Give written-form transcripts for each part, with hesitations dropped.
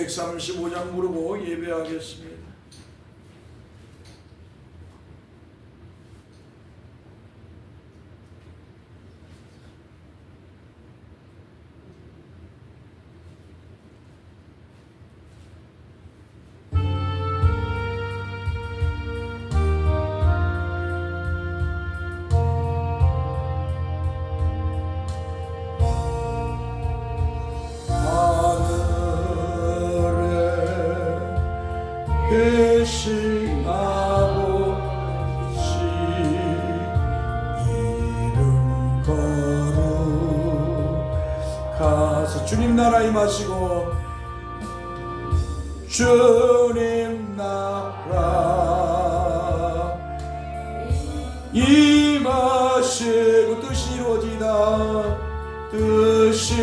135장 부르고 예배하겠습니다. 계신 아버지 이름 거룩하사 주님 나라 임하시고 주님 나라 임하시고 뜻이 이루어지다 뜻이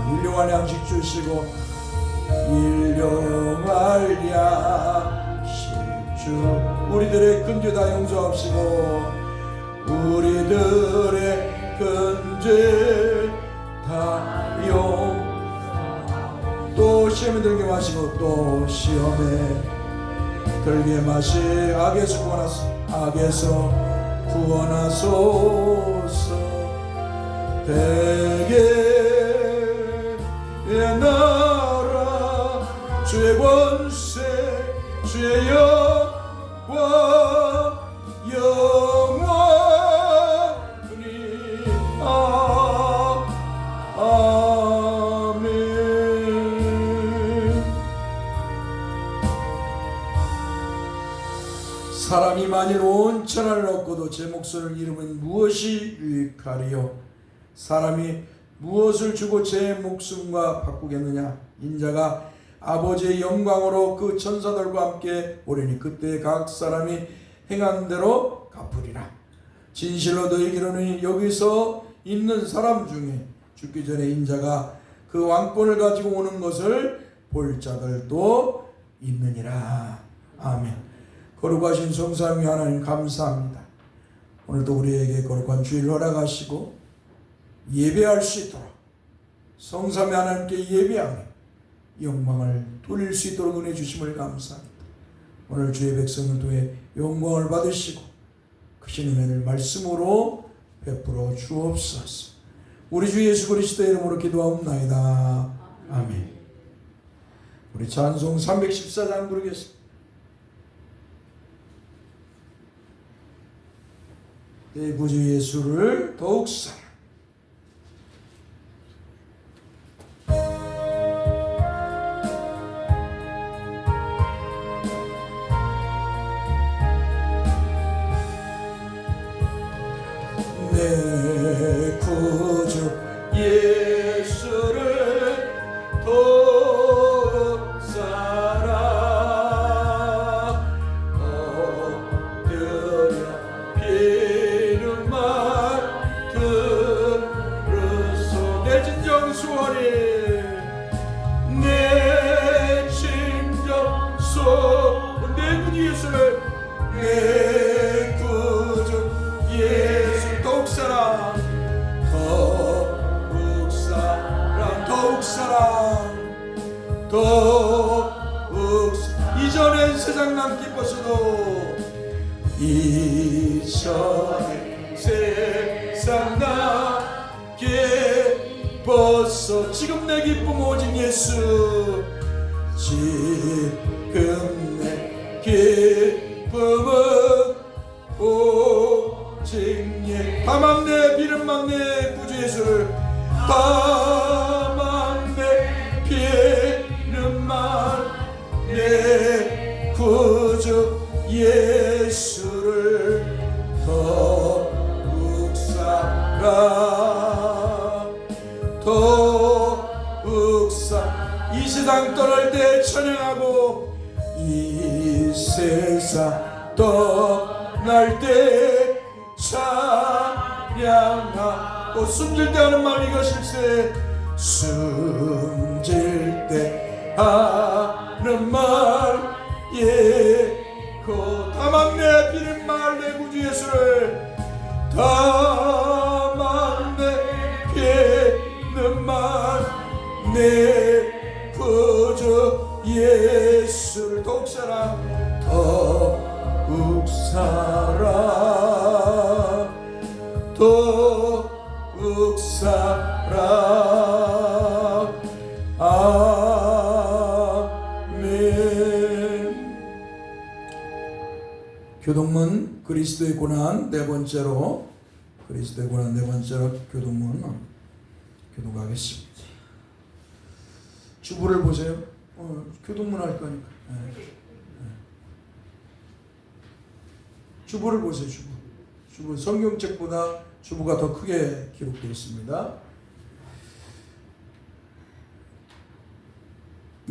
일용할 양식 주시고 일용할 양식 주 우리들의 근죄 다 용서하시고 우리들의 근죄 다 또 시험에 들게 마시고 또 시험에 들게 마시 악에서 구원하소서 대개 의 나라 주의 권세 주의 영광 영원히 아멘. 사람이 만일 온 천하를 얻고도 제 목소리를 잃으면 무엇이 유익하리요? 사람이 무엇을 주고 제 목숨과 바꾸겠느냐? 인자가 아버지의 영광으로 그 천사들과 함께 오리니 그때 각 사람이 행한 대로 갚으리라. 진실로 너희에게 이르노니 여기서 있는 사람 중에 죽기 전에 인자가 그 왕권을 가지고 오는 것을 볼 자들도 있느니라. 아멘. 거룩하신 성삼위 하나님 감사합니다. 오늘도 우리에게 거룩한 주일 허락하시고 예배할 수 있도록 성삼위 하나님께 예배하며 영광을 돌릴 수 있도록 은혜 주심을 감사합니다. 오늘 주의 백성을 통해 영광을 받으시고 크신 은혜를 말씀으로 베풀어 주옵소서. 우리 주 예수 그리스도의 이름으로 기도하옵나이다. 아멘. 우리 찬송 314장 부르겠습니다. 내 구주 예수를 더욱 사랑. 내 구주 예수를 더욱 사랑 엎드려 비는 말 들으소. 내 진정 소원이 내 진정 소원 내 구주 예수를 내 구주 예수 더욱 사랑 더욱 사랑 더욱 사랑 더욱 이전엔 세상 난 기뻤어도 이전엔 세상 난 기뻤어. 지금 내 기쁨 오직 예수. 지금 내 기쁨은 오직 예. 다막내 비는 막내 구주 예수를 다막내 비는 막내 구주 예수를 더욱 사랑 더욱 사랑. 이 세상 떠날 때 찬양하고 이 세상 떠날 때 찬양하고 숨질 때 하는 말 이것일세. 숨질 때 하는 말 예고 다막내 비는 말 내 구주 예수를 다만 내게는 내 구주 예수를 더욱 사랑 아멘. 교동문 그리스도의 고난 네 번째로 교동문 교독하겠습니다. 주부를 보세요. 교동문 할 거니까. 주부를 보세요. 주부 성경책보다 주부가 더 크게 기록되어 있습니다.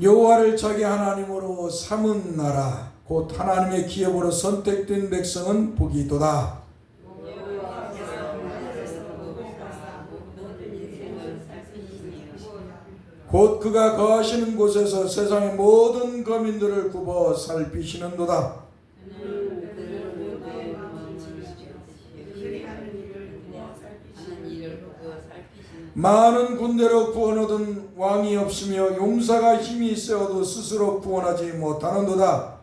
여호와를 자기 하나님으로 삼은 나라 곧 하나님의 기업으로 선택된 백성은 복이도다. 곧 그가 거하시는 곳에서 세상의 모든 거민들을 굽어 살피시는도다. 많은 군대로 구원 얻은 왕이 없으며 용사가 힘이 세어도 스스로 구원하지 못하는도다.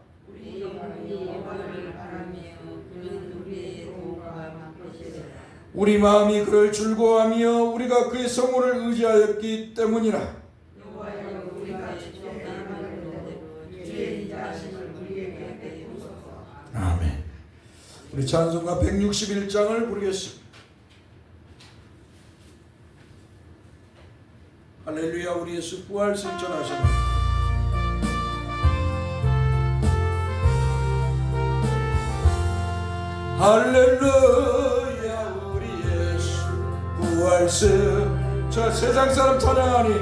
우리 마음이 그를 즐거워하며 우리가 그의 성호를 의지하였기 때문이라. 아멘. 우리 찬송가 161장을 부르겠습니다. 할렐루야. 우리 예수 부활 승천하셨네. 할렐루야. 우리 예수 부활 승천. 세상 사람 찬양하니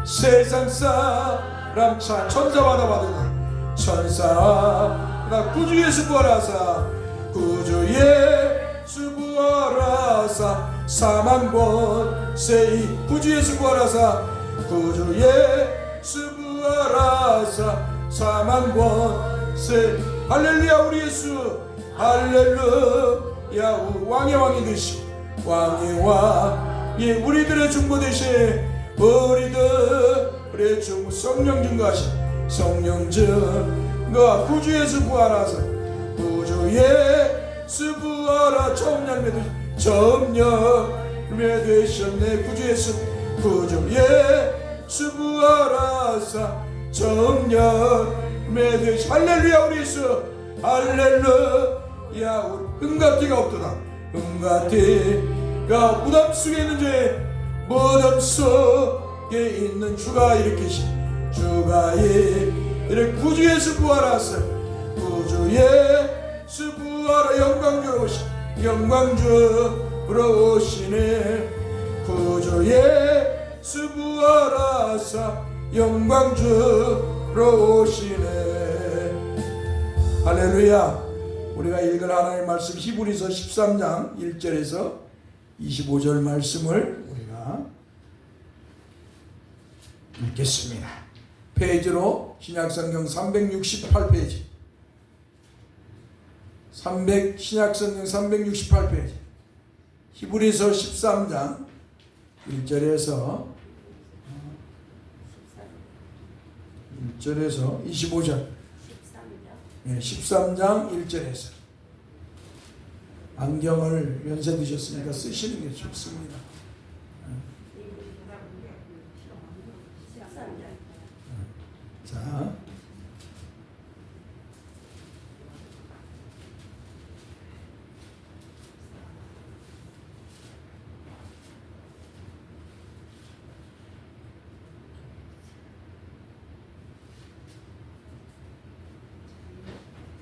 세상 사람 천사마다 받으라. 천사마다 구주 예수 부활하사 구주 예수 부활하사 사망 권세 이 구주 예수 부활하사 구주 예수 부활하사 사망 권세. 할렐루야. 우리 예수 할렐루야. 왕의 왕이 되시 왕의 왕이 우리들의 중보 되시 우리들의 중보 성령 증거하시 성령 증거 구주 예수 부활하사 구주 예수 부활하 처음 열매 되셨네. 구주 예수 구주 예수 부활하사 처음 열매 되시. 할렐루야. 우리 예수 할렐루야. 흠같이가 없도다. 흠같이가 무덤 속에 있는 죄 무덤 속에 있는 주가 일으키시 주가 이를 구주 예수 부활하사 구주 예수 부활하 영광주로 오시 영광주로 오시네. 구주 예수 부활하사 영광주로 오시네. 할렐루야. 우리가 읽은 하나님의 말씀 히브리서 13장 1절에서 25절 말씀을 우리가 읽겠습니다. 페이지로 신약성경 368페이지 신약성경 368페이지 히브리서 13장 1절에서 25절 13장 1절에서 안경을 연세 드셨으니까 쓰시는 게 좋습니다. 자,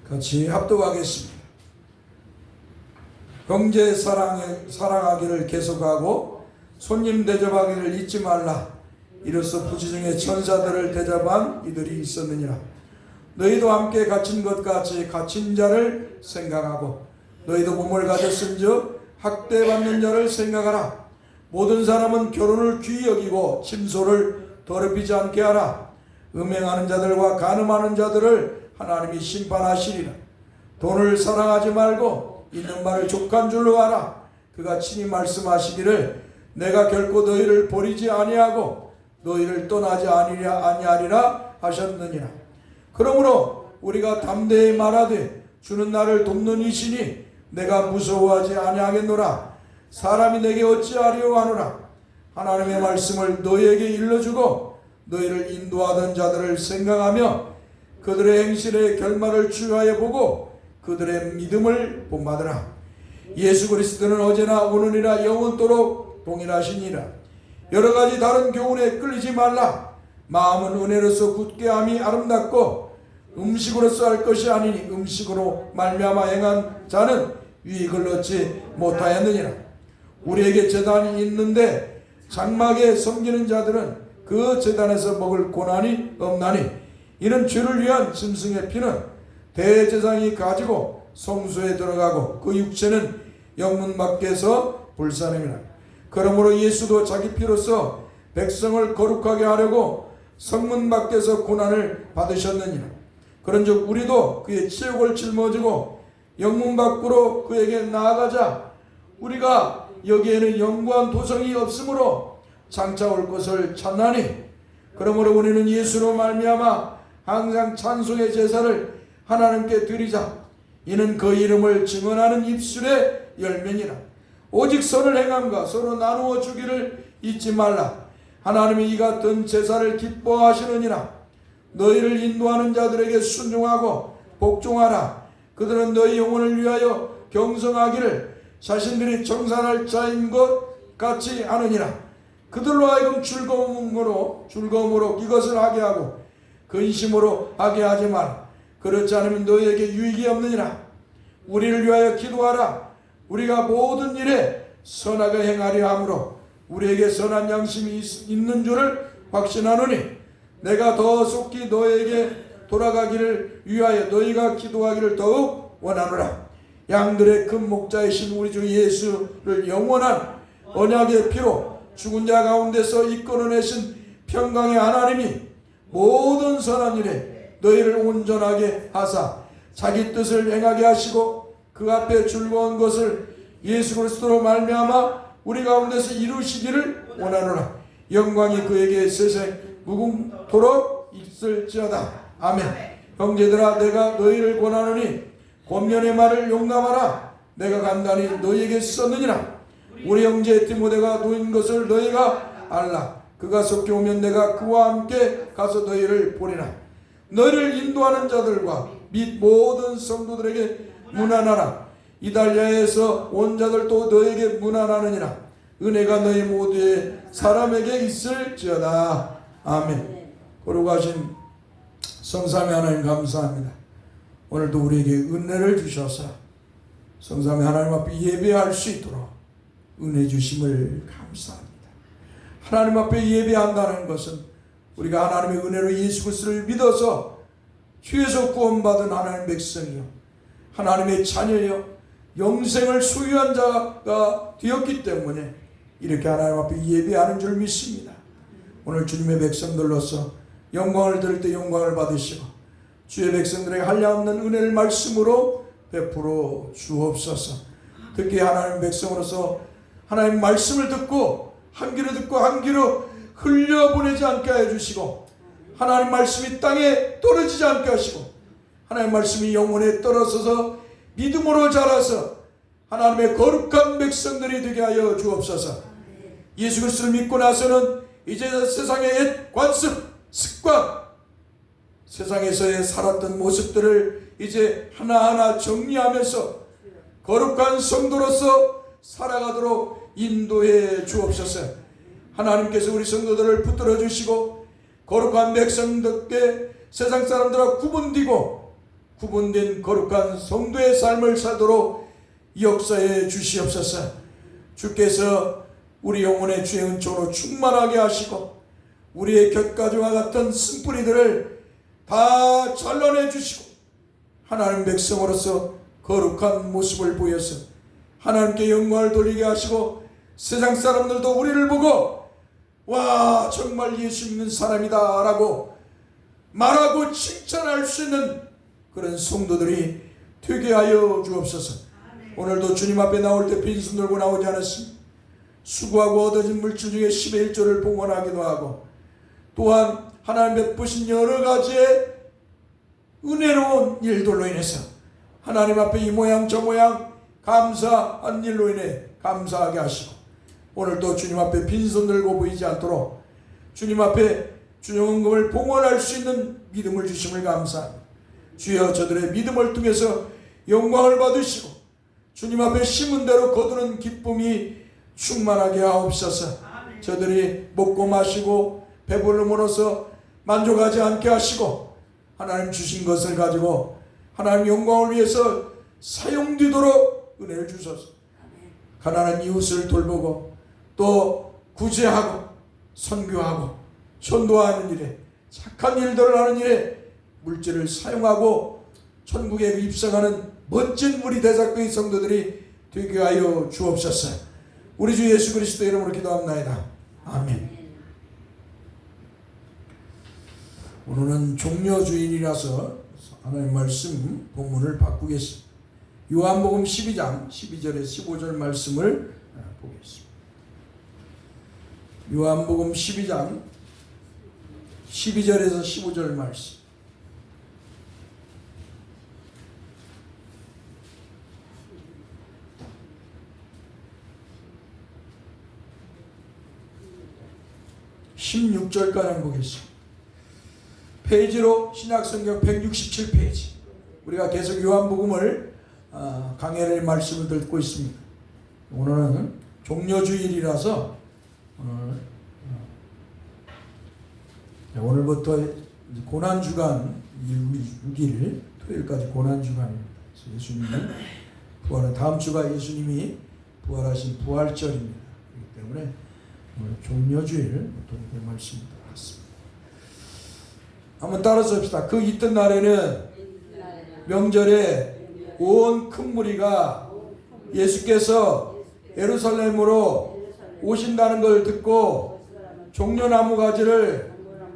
같이 합독하겠습니다. 형제 사랑하기를 계속하고 손님 대접하기를 잊지 말라. 이로써 부지중에 천사들을 대접한 이들이 있었느니라. 너희도 함께 갇힌 것 같이 갇힌 자를 생각하고 너희도 몸을 가졌은즉 학대받는 자를 생각하라. 모든 사람은 결혼을 귀히 여기고 침소를 더럽히지 않게 하라. 음행하는 자들과 간음하는 자들을 하나님이 심판하시리라. 돈을 사랑하지 말고 있는 말을 족한 줄로 하라. 그가 친히 말씀하시기를 내가 결코 너희를 버리지 아니하고 너희를 떠나지 아니하리라 하셨느니라. 그러므로 우리가 담대히 말하되 주는 나를 돕는 이시니 내가 무서워하지 아니하겠노라. 사람이 내게 어찌하리요 하노라. 하나님의 말씀을 너희에게 일러주고 너희를 인도하던 자들을 생각하며 그들의 행실의 결말을 주의하여 보고 그들의 믿음을 본받으라. 예수 그리스도는 어제나 오늘이나 영원토록 동일하시니라. 여러 가지 다른 교훈에 끌리지 말라. 마음은 은혜로서 굳게 함이 아름답고 음식으로서 할 것이 아니니 음식으로 말미암아 행한 자는 유익을 얻지 못하였느니라. 우리에게 제단이 있는데 장막에 섬기는 자들은 그 제단에서 먹을 고난이 없나니 이는 죄를 위한 짐승의 피는 대제사장이 가지고 성소에 들어가고 그 육체는 영문 밖에서 불사름이라. 그러므로 예수도 자기 피로서 백성을 거룩하게 하려고 성문 밖에서 고난을 받으셨느니라. 그런즉 우리도 그의 치욕을 짊어지고 영문 밖으로 그에게 나아가자. 우리가 여기에는 영구한 도성이 없으므로 장차 올 것을 찾나니 그러므로 우리는 예수로 말미암아 항상 찬송의 제사를 하나님께 드리자. 이는 그 이름을 증언하는 입술의 열매니라. 오직 선을 행함과 서로 나누어 주기를 잊지 말라. 하나님이 이 같은 제사를 기뻐하시느니라. 너희를 인도하는 자들에게 순종하고 복종하라. 그들은 너희 영혼을 위하여 경성하기를 자신들이 정산할 자인 것 같이 하느니라. 그들로 하여금 즐거움으로 이것을 하게 하고 근심으로 하게 하지 마라. 그렇지 않으면 너희에게 유익이 없느니라. 우리를 위하여 기도하라. 우리가 모든 일에 선하게 행하려 하므로 우리에게 선한 양심이 있는 줄을 확신하노니 내가 더 속히 너에게 돌아가기를 위하여 너희가 기도하기를 더욱 원하노라. 양들의 큰 목자이신 우리 주 예수를 영원한 언약의 피로 죽은 자 가운데서 이끌어내신 평강의 하나님이 모든 선한 일에 너희를 온전하게 하사 자기 뜻을 행하게 하시고 그 앞에 즐거운 것을 예수 그리스도로 말미암아 우리 가운데서 이루시기를 원하노라. 영광이 그에게 세세 무궁토록 있을지어다. 아멘. 형제들아 내가 너희를 권하노니 권면의 말을 용납하라. 내가 간단히 너희에게 썼느니라. 우리 형제 디모데가 놓인 것을 너희가 알라. 그가 속히 오면 내가 그와 함께 가서 너희를 보리라. 너희를 인도하는 자들과 및 모든 성도들에게 문안하라. 이달리아에서 온 자들도 너에게 문안하느니라. 은혜가 너희 모두의 사람에게 있을지어다. 아멘. 거룩하신 성삼위 하나님 감사합니다. 오늘도 우리에게 은혜를 주셔서 성삼위 하나님 앞에 예배할 수 있도록 은혜 주심을 감사합니다. 하나님 앞에 예배한다는 것은 우리가 하나님의 은혜로 예수 그리스도를 믿어서 죄에서 구원받은 하나님의 백성이요 하나님의 자녀요 영생을 소유한 자가 되었기 때문에 이렇게 하나님 앞에 예배하는 줄 믿습니다. 오늘 주님의 백성들로서 영광을 드릴 때 영광을 받으시고 주의 백성들에게 한량없는 은혜를 말씀으로 베풀어 주옵소서. 특히 하나님 백성으로서 하나님 말씀을 듣고 한 귀로 듣고 한 귀로 흘려보내지 않게 해주시고 하나님 말씀이 땅에 떨어지지 않게 하시고 하나님 말씀이 영혼에 떨어져서 믿음으로 자라서 하나님의 거룩한 백성들이 되게 하여 주옵소서. 예수 그리스도를 믿고 나서는 이제 세상의 옛 관습, 습관, 세상에서의 살았던 모습들을 이제 하나하나 정리하면서 거룩한 성도로서 살아가도록 인도해 주옵소서. 하나님께서 우리 성도들을 붙들어 주시고 거룩한 백성들께 세상 사람들과 구분된 거룩한 성도의 삶을 살도록 역사해 주시옵소서. 주께서 우리 영혼의 주의 은총으로 충만하게 하시고 우리의 곁가지와 같은 쓴뿌리들을 다 잘라내 주시고 하나님 백성으로서 거룩한 모습을 보여서 하나님께 영광을 돌리게 하시고 세상 사람들도 우리를 보고 와 정말 예수 믿는 사람이다 라고 말하고 칭찬할 수 있는 그런 성도들이 되게 하여 주옵소서. 오늘도 주님 앞에 나올 때 빈손 들고 나오지 않았습니다. 수고하고 얻어진 물질 중에 10의 1조를 봉헌하기도 하고, 또한 하나님 베푸신 여러 가지의 은혜로운 일들로 인해서 하나님 앞에 이 모양 저 모양 감사한 일로 인해 감사하게 하시고, 오늘도 주님 앞에 빈손 들고 보이지 않도록 주님 앞에 주영금을 봉헌할 수 있는 믿음을 주심을 감사합니다. 주여, 저들의 믿음을 통해서 영광을 받으시고 주님 앞에 심은 대로 거두는 기쁨이 충만하게 하옵소서. 저들이 먹고 마시고 배불름으로써 만족하지 않게 하시고 하나님 주신 것을 가지고 하나님 영광을 위해서 사용되도록 은혜를 주소서. 가난한 이웃을 돌보고 또 구제하고 선교하고 전도하는 일에, 착한 일들을 하는 일에 물질을 사용하고 천국에 입성하는 멋진 우리 대작교의 성도들이 되게 하여 주옵소서. 우리 주 예수 그리스도 이름으로 기도합나이다. 아멘. 오늘은 종려주일이라서 하나님 말씀 본문을 바꾸겠습니다. 요한복음 12장 12절에 15절 말씀을 보겠습니다. 요한복음 12장 12절에서 15절 말씀. (16절까지) 보겠습니다. 페이지로 신약성경 167페이지. 우리가 계속 요한복음을 강해를 말씀을 듣고 있습니다. 오늘은 종려주일이라서 오늘부터 고난주간 6일 토요일까지 고난주간입니다. 예수님이 부활한, 다음 주가 예수님이 부활하신 부활절입니다. 그렇기 때문에 오늘 종려주일부터 이렇게 말씀을 들었습니다. 한번 따라서 합시다. 그 이튿날에는 명절에 온 큰 무리가 예수께서 예루살렘으로 오신다는 걸 듣고 종려나무 가지를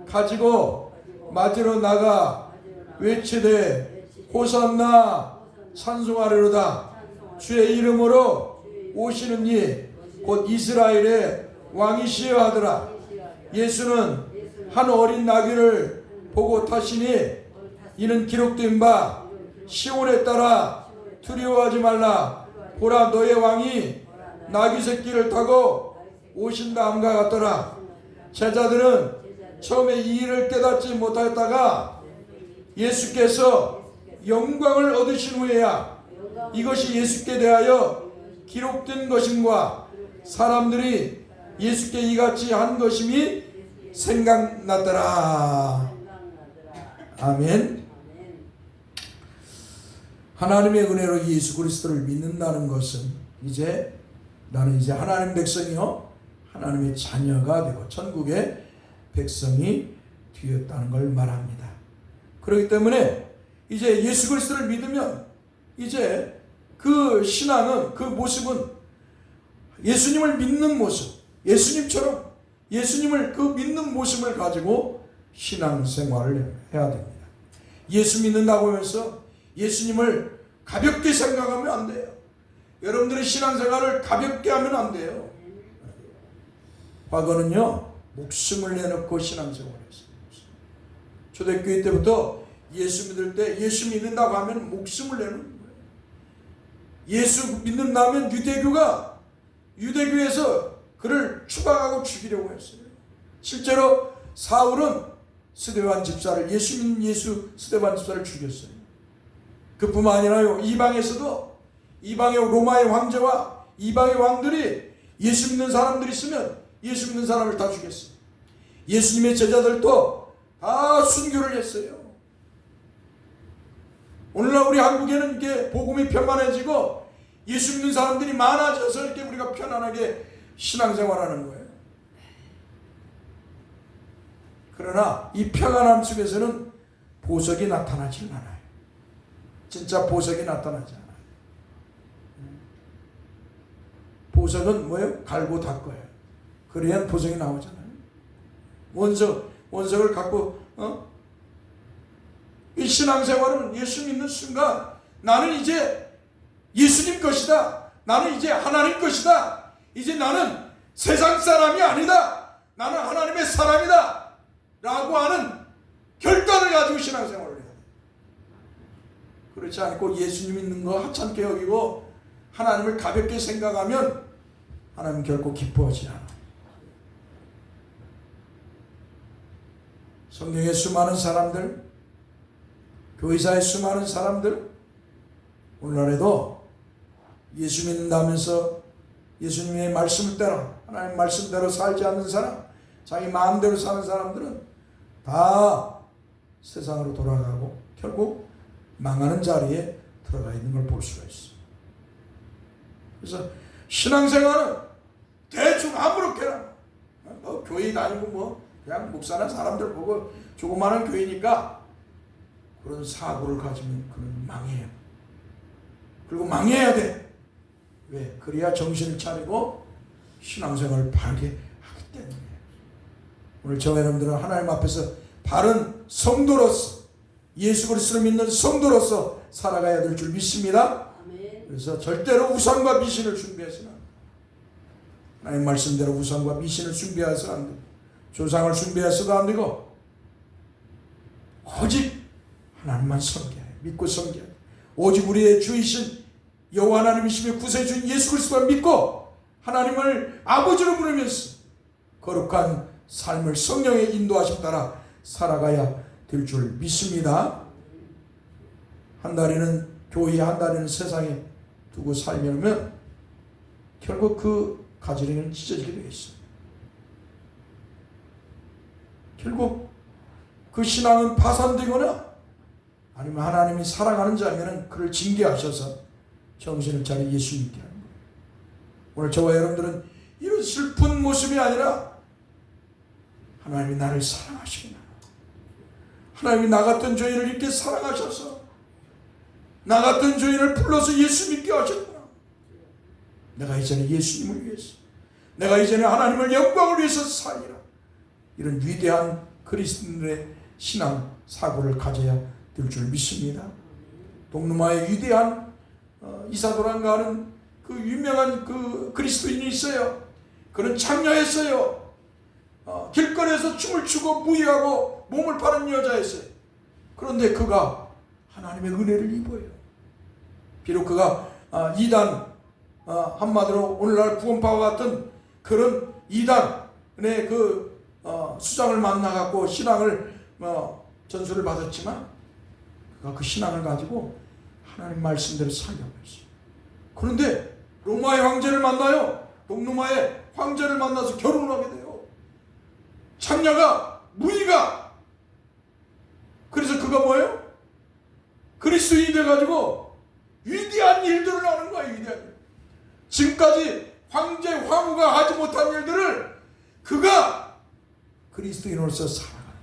가지고 맞으러 나가 외치되 호산나 찬송하리로다. 주의 이름으로 오시는 이 곧 이스라엘의 왕이시여 하더라. 예수는 한 어린 나귀를 보고 타시니 이는 기록된 바 시온에 따라 두려워하지 말라. 보라, 너의 왕이 나귀 새끼를 타고 오신다 함과 같더라. 제자들은 처음에 이 일을 깨닫지 못하였다가 예수께서 영광을 얻으신 후에야 이것이 예수께 대하여 기록된 것임과 사람들이 예수께 이같이 한 것임이 생각났더라. 아멘. 하나님의 은혜로 예수 그리스도를 믿는다는 것은 나는 이제 하나님 백성이요 하나님의 자녀가 되고 천국의 백성이 되었다는 걸 말합니다. 그렇기 때문에 이제 예수 그리스도를 믿으면 이제 그 신앙은, 그 모습은 예수님을 믿는 모습, 예수님처럼 예수님을 그 믿는 모습을 가지고 신앙생활을 해야 됩니다. 예수 믿는다고 하면서 예수님을 가볍게 생각하면 안 돼요. 여러분들의 신앙생활을 가볍게 하면 안 돼요. 과거는요 목숨을 내놓고 신앙생활을 했어요. 초대교회 때부터 예수 믿을 때 예수 믿는다고 하면 목숨을 내놓는 거예요. 예수 믿는다면 유대교에서 그를 추방하고 죽이려고 했어요. 실제로 사울은 스데반 집사를, 예수 믿는 스데반 집사를 죽였어요. 그뿐만 아니라요, 이방에서도 이방의 로마의 황제와 이방의 왕들이 예수 믿는 사람들이 있으면 예수 믿는 사람을 다 죽였어요. 예수님의 제자들도 다 순교를 했어요. 오늘날 우리 한국에는 이렇게 복음이 평안해지고 예수 믿는 사람들이 많아져서 이렇게 우리가 편안하게 신앙생활하는 거예요. 그러나 이 평안함 속에서는 보석이 나타나지 않아요. 진짜 보석이 나타나지 않아요. 보석은 뭐예요? 갈고 닦아요. 그래야 보석이 나오잖아요. 원석을 갖고 이 신앙생활은 예수 믿는 순간 나는 이제 예수님 것이다. 나는 이제 하나님 것이다. 이제 나는 세상 사람이 아니다. 나는 하나님의 사람이다. 라고 하는 결단을 가지고 신앙생활을 해야 돼. 그렇지 않고 예수님 믿는 거 하찮게 여기고 하나님을 가볍게 생각하면 하나님 결코 기뻐하지 않아. 성경의 수많은 사람들, 교회사의 수많은 사람들, 오늘날에도 예수 믿는다면서 예수님의 말씀대로, 하나님 말씀대로 살지 않는 사람, 자기 마음대로 사는 사람들은 다 세상으로 돌아가고 결국 망하는 자리에 들어가 있는 걸 볼 수가 있어. 그래서 신앙생활은 대충 아무렇게나 교회 다니고 그냥 목사나 사람들 보고 조그마한 교회니까 그런 사고를 가지면 그는 망해요. 그리고 망해야 돼. 왜? 그래야 정신을 차리고 신앙생활을 바르게 하기 때문에. 오늘 저와 여러분들은 하나님 앞에서 바른 성도로서 예수 그리스도를 믿는 성도로서 살아가야 될 줄 믿습니다. 그래서 절대로 우상과 미신을 숭배해서는 안 돼. 하나님 말씀대로 우상과 미신을 숭배해서는 안 되고 조상을 숭배해서도 안 되고 오직 하나님만 섬겨야 해. 믿고 섬겨야 해. 오직 우리의 주이신 여호와 하나님이시며 구세주인 예수 그리스도를 믿고 하나님을 아버지로 부르면서 거룩한 삶을 성령의 인도하심 따라 살아가야 될 줄 믿습니다. 한 다리는 교회, 한 다리는 세상에 두고 살려면 결국 그 가지런히는 찢어지게 되어 있어요. 결국 그 신앙은 파산되거나 아니면 하나님이 사랑하는 자면은 그를 징계하셔서 정신을 차려 예수 믿게 하는 거예요. 오늘 저와 여러분들은 이런 슬픈 모습이 아니라 하나님이 나를 사랑하시구나. 하나님이 나 같은 죄인을 이렇게 사랑하셔서 나 같은 죄인을 불러서 예수 믿게 하셨구나. 내가 이제는 예수님을 위해서, 내가 이제는 하나님을 영광을 위해서 살리라. 이런 위대한 그리스도인의 신앙 사고를 가져야 될 줄 믿습니다. 동남아의 위대한 이사도란가 하는 그 유명한 그 그리스도인이 있어요. 그는 창녀였어요. 길거리에서 춤을 추고 무희하고 몸을 파는 여자였어요. 그런데 그가 하나님의 은혜를 입어요. 비록 그가 이단, 한마디로 오늘날 구원파와 같은 그런 이단의 그 수장을 만나갖고 신앙을 전수를 받았지만 그가 그 신앙을 가지고 하나님 말씀대로 살려고 했어요. 그런데 로마의 황제를 만나요. 동로마의 황제를 만나서 결혼을 하게 돼요. 창녀가, 무희가. 그래서 그가 뭐예요? 그리스도인이 돼가지고 위대한 일들을 하는 거야. 위대한 일. 지금까지 황제, 황후가 하지 못한 일들을 그가 그리스도인으로서 살아가는 거야.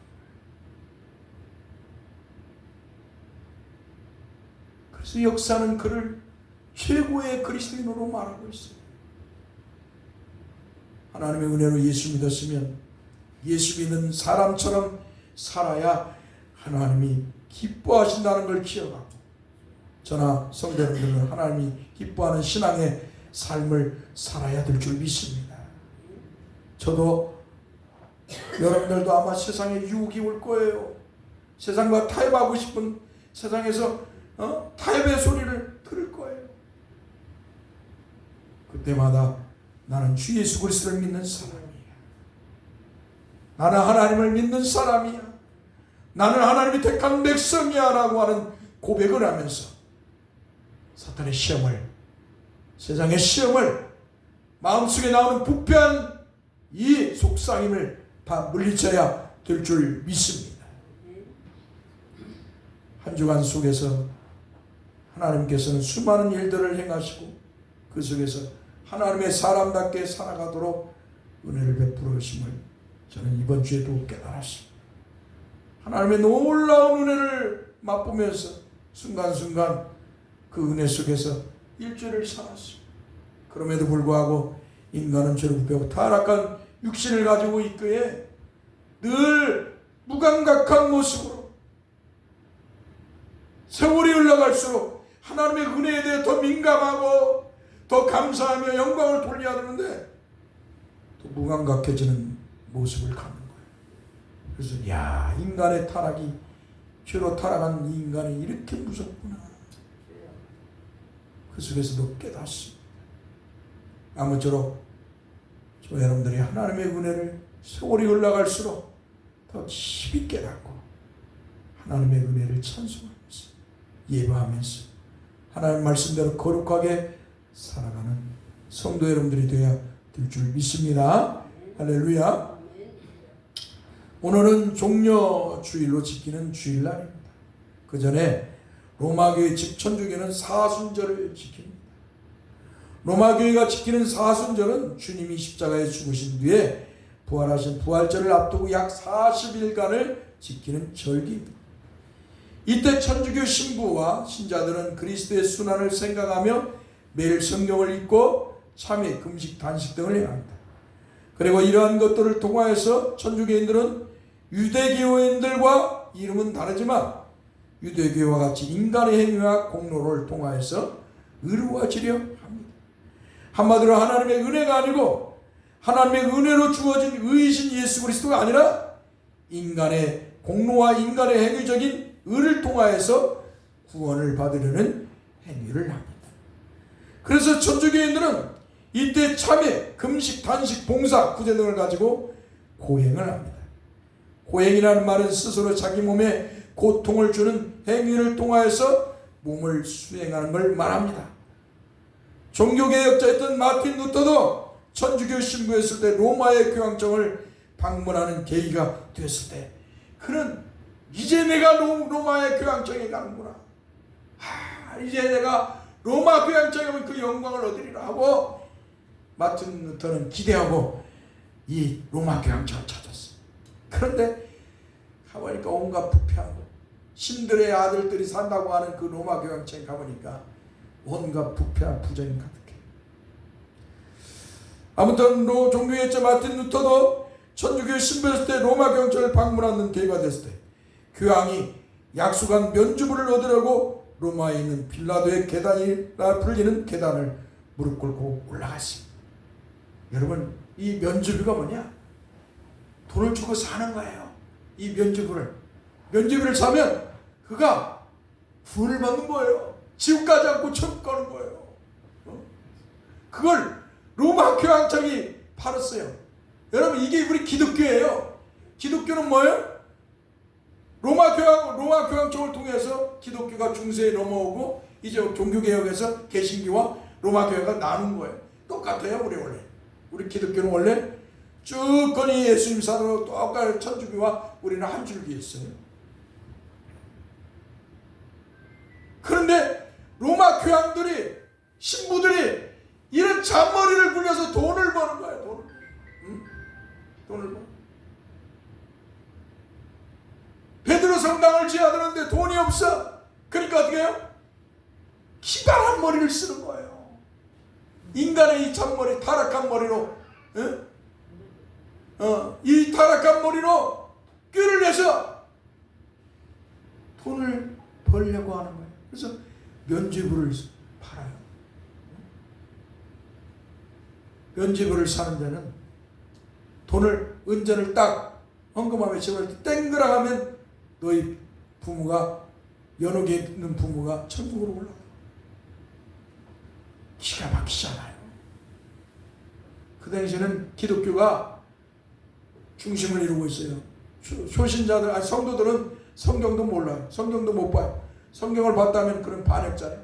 그래서 역사는 그를 최고의 그리스도인으로 말하고 있어요. 하나님의 은혜로 예수 믿었으면 예수 믿는 사람처럼 살아야 하나님이 기뻐하신다는 걸 기억하고 저나 성도님들은 하나님이 기뻐하는 신앙의 삶을 살아야 될 줄 믿습니다. 저도 여러분들도 아마 세상에 유혹이 올 거예요. 세상과 타협하고 싶은 세상에서 타협의 소리를 들을 거예요. 그때마다 나는 주 예수 그리스도를 믿는 사람이야. 나는 하나님을 믿는 사람이야. 나는 하나님이 택한 백성이야 라고 하는 고백을 하면서 사탄의 시험을, 세상의 시험을, 마음속에 나오는 부패한 이 속상임을 다 물리쳐야 될 줄 믿습니다. 한 주간 속에서 하나님께서는 수많은 일들을 행하시고 그 속에서 하나님의 사람답게 살아가도록 은혜를 베풀어 주심을 저는 이번 주에도 깨달았습니다. 하나님의 놀라운 은혜를 맛보면서 순간순간 그 은혜 속에서 일주일을 살았습니다. 그럼에도 불구하고 인간은 죄를 부패하고 타락한 육신을 가지고 있기에 늘 무감각한 모습으로 세월이 흘러갈수록 하나님의 은혜에 대해 더 민감하고 더 감사하며 영광을 돌려야 되는데 또 무감각해지는 모습을 갖는 거예요. 그래서 야, 인간의 타락이, 죄로 타락한 이 인간이 이렇게 무섭구나. 그 속에서도 깨닫습니다. 아무쪼록 저 여러분들이 하나님의 은혜를 세월이 흘러갈수록 더 깊이 깨닫고 하나님의 은혜를 찬송하면서 예배하면서 하나님 말씀대로 거룩하게 살아가는 성도 여러분들이 되어야 될 줄 믿습니다. 할렐루야. 오늘은 종려주일로 지키는 주일날입니다. 그 전에 로마교회 천주교는 사순절을 지킵니다. 로마교회가 지키는 사순절은 주님이 십자가에 죽으신 뒤에 부활하신 부활절을 앞두고 약 40일간을 지키는 절기입니다. 이때 천주교 신부와 신자들은 그리스도의 순환을 생각하며 매일 성경을 읽고 참회, 금식, 단식 등을 해야 합니다. 그리고 이러한 것들을 통하여서 천주교인들은 유대교인들과 이름은 다르지만 유대교와 같이 인간의 행위와 공로를 통하여서 의로워지려 합니다. 한마디로 하나님의 은혜가 아니고 하나님의 은혜로 주어진 의이신 예수 그리스도가 아니라 인간의 공로와 인간의 행위적인 의를 통하여서 구원을 받으려는 행위를 합니다. 그래서 천주교인들은 이때 참회, 금식, 단식, 봉사, 구제 등을 가지고 고행을 합니다. 고행이라는 말은 스스로 자기 몸에 고통을 주는 행위를 통하여서 몸을 수행하는 걸 말합니다. 종교개혁자였던 마틴 루터도 천주교 신부였을 때 로마의 교황청을 방문하는 계기가 되었을 때 그는 이제 내가 로마의 교황청에 가는구나. 이제 내가 로마 교황청에 오면 그 영광을 얻으리라 하고 마틴 루터는 기대하고 이 로마 교황청을 찾았어. 그런데 가보니까 온갖 부패하고 신들의 아들들이 산다고 하는 그 로마 교황청에 가보니까 온갖 부패와 부정이 가득해. 아무튼 종교개혁자 마틴 루터도 천주교 신부였을 때 로마 교황청을 방문하는 계기가 됐을 때 교황이 약속한 면죄부를 얻으려고 로마에 있는 빌라도의 계단이라 불리는 계단을 무릎 꿇고 올라갔습니다. 여러분, 이 면죄부가 뭐냐? 돈을 주고 사는 거예요. 이 면죄부를 사면 그가 구원을 받는 거예요. 지옥 가지 않고 천국 가는 거예요. 그걸 로마 교황청이 팔았어요. 여러분, 이게 우리 기독교예요. 기독교는 뭐예요? 로마 교황청을 통해서 기독교가 중세에 넘어오고 이제 종교개혁에서 개신교와 로마 교회가 나눈 거예요. 똑같아요. 우리 기독교는 원래 쭉 거니 예수님 사도로 똑같이 천주교와 우리는 한 줄기에 있어요. 그런데 로마 교황들이, 신부들이 이런 잔머리를 굴려서 돈을 버는 거예요. 돈을 버. 베드로 성당을 지어야 되는데 돈이 없어. 그러니까 어떻게 해요? 기발한 머리를 쓰는 거예요. 인간의 이 잔머리, 타락한 머리로, 이 타락한 머리로 꾀를 내서 돈을 벌려고 하는 거예요. 그래서 면죄부를 팔아요. 면죄부를 사는 데는 돈을, 은전을 딱 헌금함에 집을 땡그라가면 너희 부모가, 연옥에 있는 부모가 천국으로 올라가요. 기가 막히잖아요. 그 당시에는 기독교가 중심을 이루고 있어요. 초신자들, 아니 성도들은 성경도 몰라요. 성경도 못 봐요. 성경을 봤다면 그런 반역자예요.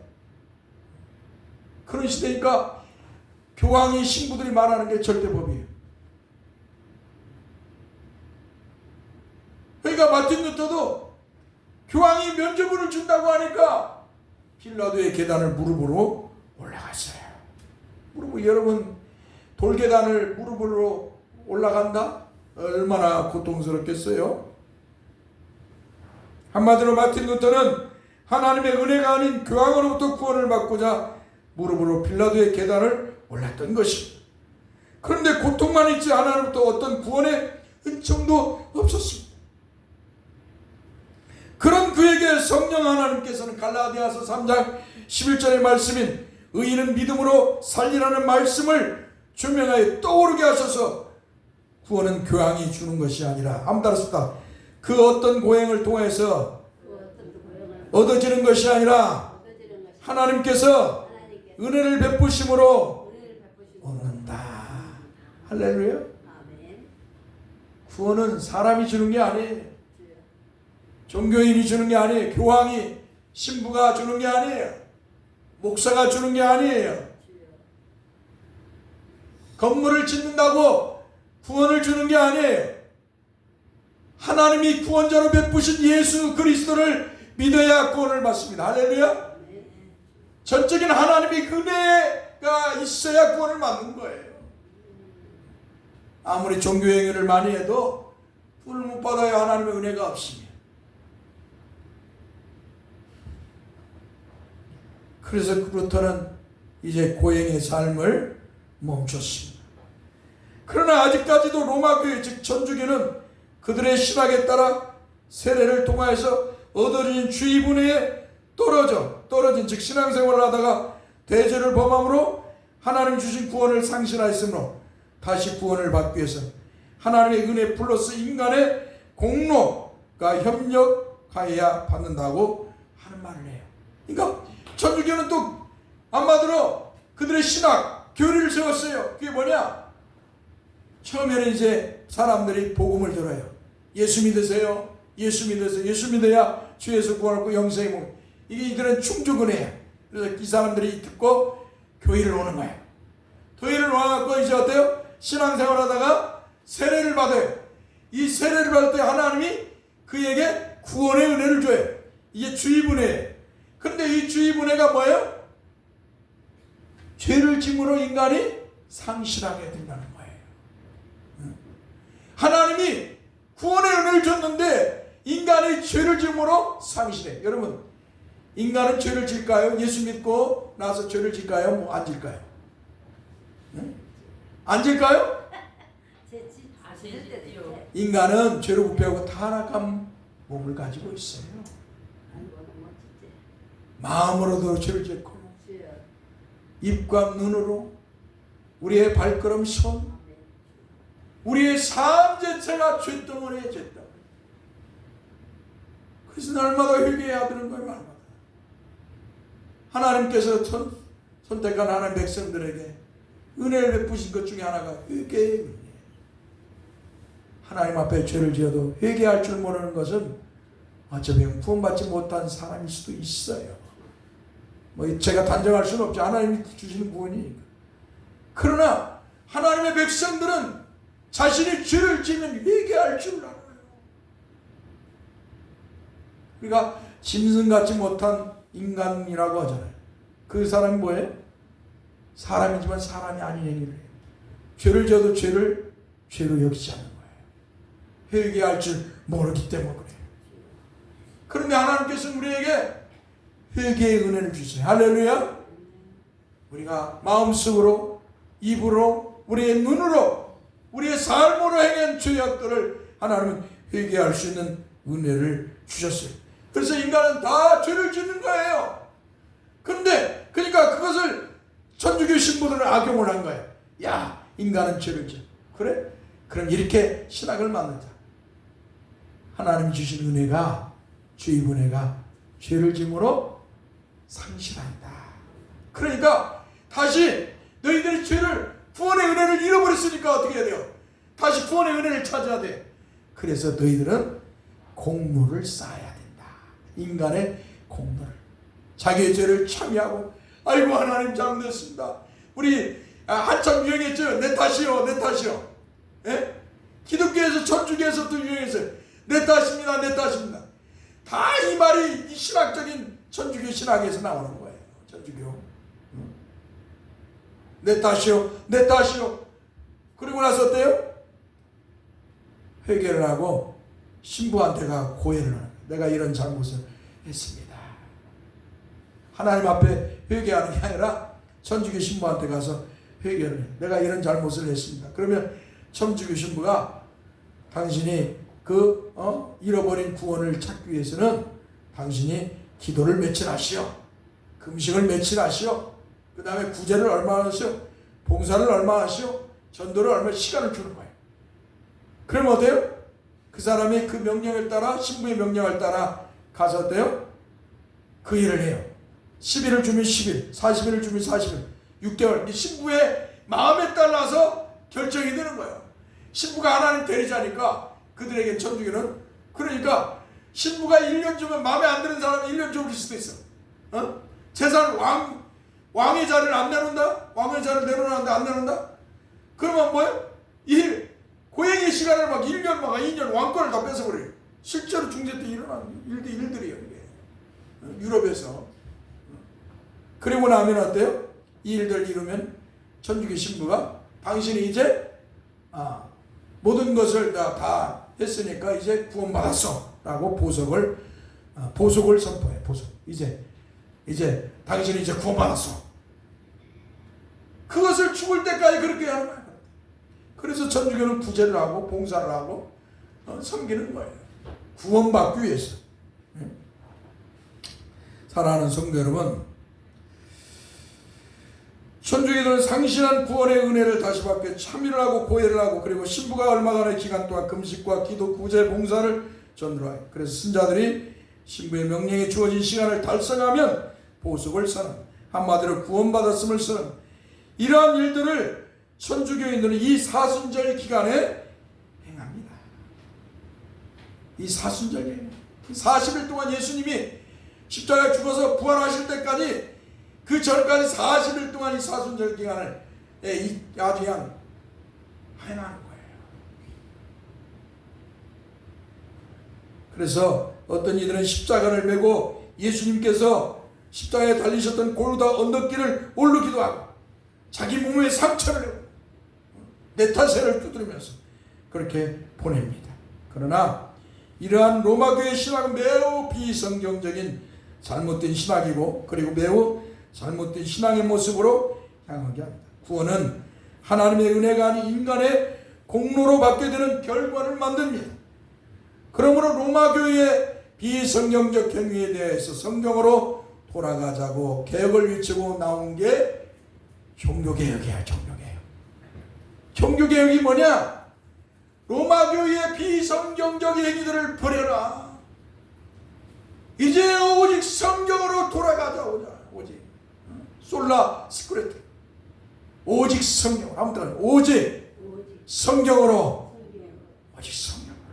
그런 시대니까 교황이 신부들이 말하는 게 절대법이에요. 그러니까 마틴 루터도 교황이 면죄부를 준다고 하니까 빌라도의 계단을 무릎으로 올라갔어요. 여러분, 돌계단을 무릎으로 올라간다? 얼마나 고통스럽겠어요? 한마디로 마틴 루터는 하나님의 은혜가 아닌 교황으로부터 구원을 받고자 무릎으로 빌라도의 계단을 올랐던 것입니다. 그런데 고통만 있지 하나님부터 어떤 구원의 은총도 없었습니다. 그런 그에게 성령 하나님께서는 갈라디아서 3장 11절의 말씀인 의인은 믿음으로 살리라는 말씀을 조명하여 떠오르게 하셔서 구원은 교황이 주는 것이 아니라 아무 따랐습니다. 그 어떤 고행을 통해서 얻어지는 것이 아니라 하나님께서 은혜를 베푸심으로 얻는다. 할렐루야. 구원은 사람이 주는 게 아니에요. 종교인이 주는 게 아니에요. 교황이, 신부가 주는 게 아니에요. 목사가 주는 게 아니에요. 건물을 짓는다고 구원을 주는 게 아니에요. 하나님이 구원자로 베푸신 예수 그리스도를 믿어야 구원을 받습니다. 할렐루야. 전적인 하나님의 은혜가 있어야 구원을 받는 거예요. 아무리 종교행위를 많이 해도 구원을 못 받아요. 하나님의 은혜가 없으면. 그래서 루터는 이제 고행의 삶을 멈췄습니다. 그러나 아직까지도 로마교회 즉 천주교는 그들의 신학에 따라 세례를 통하여서 얻어진 주의분에 떨어진 즉 신앙생활을 하다가 대죄를 범함으로 하나님 주신 구원을 상실하였으므로 다시 구원을 받기 위해서 하나님의 은혜 플러스 인간의 공로가 협력하여야 받는다고 하는 말을 해요. 그러니까 천주교는 또 한마디로 그들의 신학 교리를 세웠어요. 그게 뭐냐? 처음에는 이제 사람들이 복음을 들어요. 예수 믿으세요. 예수 믿으세요. 예수 믿어야 주에서 구원받고 영생이 뭐 이게 이들은 충주근해요. 그래서 이 사람들이 듣고 교회를 오는 거예요. 교회를 와갖고 이제 어때요? 신앙생활하다가 세례를 받아요. 이 세례를 받을 때 하나님이 그에게 구원의 은혜를 줘요. 이게 주의분해예요. 근데 이 주의분해가 뭐예요? 죄를 짐으로 인간이 상실하게 된다는 거예요. 하나님이 구원의 은혜를 줬는데 인간이 죄를 짐으로 상실해. 여러분, 인간은 죄를 질까요? 예수 믿고 나서 죄를 질까요? 뭐 안 질까요? 안 질까요? 인간은 죄로 부패하고 타락한 몸을 가지고 있어요. 마음으로도 죄를 짓고 입과 눈으로 우리의 발걸음 손 우리의 삶 자체가 죄덩어리에 죄덩어리. 그래서 날마다 회개해야 되는 거예요. 날마다. 하나님께서 선택한 하나님 백성들에게 은혜를 베푸신 것 중에 하나가 회개의 은혜예요. 하나님 앞에 죄를 지어도 회개할 줄 모르는 것은 어쩌면 구원받지 못한 사람일 수도 있어요. 뭐 제가 단정할 수는 없죠. 하나님이 주시는 구원이니까. 그러나 하나님의 백성들은 자신이 죄를 지면 회개할 줄 알아요. 그러니까 짐승같이 못한 인간이라고 하잖아요. 그 사람이 뭐예요? 사람이지만 사람이 아닌 행위를 해요. 죄를 지어도 죄를 죄로 여기지 않는 거예요. 회개할 줄 모르기 때문에 그래요. 그런데 하나님께서는 우리에게 회개의 은혜를 주세요. 할렐루야. 우리가 마음속으로 입으로 우리의 눈으로 우리의 삶으로 행한 죄악들을 하나님은 회개할 수 있는 은혜를 주셨어요. 그래서 인간은 다 죄를 짓는 거예요. 그런데 그러니까 그것을 천주교 신부들은 악용을 한 거예요. 야, 인간은 죄를 짓. 그래? 그럼 이렇게 신학을 만들자. 하나님이 주신 은혜가 주의 은혜가 죄를 짐으로 상실한다. 그러니까 다시 너희들이 죄를 구원의 은혜를 잃어버렸으니까 어떻게 해야 돼요? 다시 구원의 은혜를 찾아야 돼. 그래서 너희들은 공로를 쌓아야 된다. 인간의 공로를. 자기의 죄를 참여하고 아이고 하나님 잘못했습니다. 우리 한참 유행했죠. 내 탓이요. 내 탓이요. 예? 기독교에서 천주교에서도 유행했어요. 내 탓입니다. 내 탓입니다. 다 이 말이 이 신학적인 천주교 신학에서 나오는 거예요. 천주교. 내 탓이요. 내 탓이요. 그리고 나서 어때요? 회개를 하고 신부한테 가 고해를 하는 거예요. 내가 이런 잘못을 했습니다. 하나님 앞에 회개하는 게 아니라 천주교 신부한테 가서 회개를 해요. 내가 이런 잘못을 했습니다. 그러면 천주교 신부가 당신이 잃어버린 구원을 찾기 위해서는 당신이 기도를 며칠 하시오, 금식을 며칠 하시오, 그 다음에 구제를 얼마나 하시오, 봉사를 얼마나 하시오, 전도를 얼마나 시간을 주는 거예요. 그러면 어때요? 그 사람이 그 명령을 따라, 신부의 명령을 따라 가서 어때요? 그 일을 해요. 10일을 주면 10일, 40일을 주면 40일, 6개월. 신부의 마음에 따라서 결정이 되는 거예요. 신부가 하나님 대리자니까 그들에게 천주교는, 그러니까 신부가 1년 주면 마음에 안 드는 사람이 1년 줘버릴 수도 있어. 재산, 왕의 자리를 안 내놓는다? 왕의 자리를 내놓는다, 안 내놓는다? 그러면 뭐예요? 고행의 시간을 막 1년, 막 2년 왕권을 다 뺏어버려요. 실제로 중세 때 일어나는 일들이에요, 이게. 유럽에서. 그리고 나면 어때요? 이 일들 이루면 천주교 신부가 당신이 이제 모든 것을 다 했으니까 이제 구원받았어 라고 보석을 선포해. 보석. 이제 당신이 이제 구원받았어. 그것을 죽을 때까지 그렇게 하는 거예요. 그래서 천주교는 구제를 하고 봉사를 하고 섬기는 거예요. 구원받기 위해서. 사랑하는 성도 여러분, 천주교들은 상실한 구원의 은혜를 다시 받게 참여를 하고 고해를 하고, 그리고 신부가 얼마간의 기간 동안 금식과 기도, 구제, 봉사를 전도하여, 그래서 신자들이 신부의 명령에 주어진 시간을 달성하면 보석을 서는, 한마디로 구원받았음을 서는 이러한 일들을 천주교인들은 이 사순절 기간에 행합니다. 이 사순절이에요. 40일 동안 예수님이 십자가에 죽어서 부활하실 때까지, 그 전까지 40일 동안 이 사순절 기간을 아주 그냥 행하는 거예요. 그래서 어떤 이들은 십자가를 메고 예수님께서 십자가에 달리셨던 골고다 언덕길을 오르기도 하고, 자기 몸에 상처를 내고 네타세를 두드리면서 그렇게 보냅니다. 그러나 이러한 로마교의 신학은 매우 비성경적인 잘못된 신학이고, 그리고 매우 잘못된 신앙의 모습으로 향하게 합니다. 구원은 하나님의 은혜가 아닌 인간의 공로로 받게 되는 결과를 만듭니다. 그러므로 로마교의 비성경적 행위에 대해서 성경으로 돌아가자고 개혁을 외치고 나온 게 종교개혁이야. 종교개혁이 뭐냐? 로마교의 비성경적 행위들을 버려라. 이제 오직 성경으로 돌아가자. 오직 솔라 스크레트, 오직 성경. 아무튼 오직 성경으로, 오직 성경으로.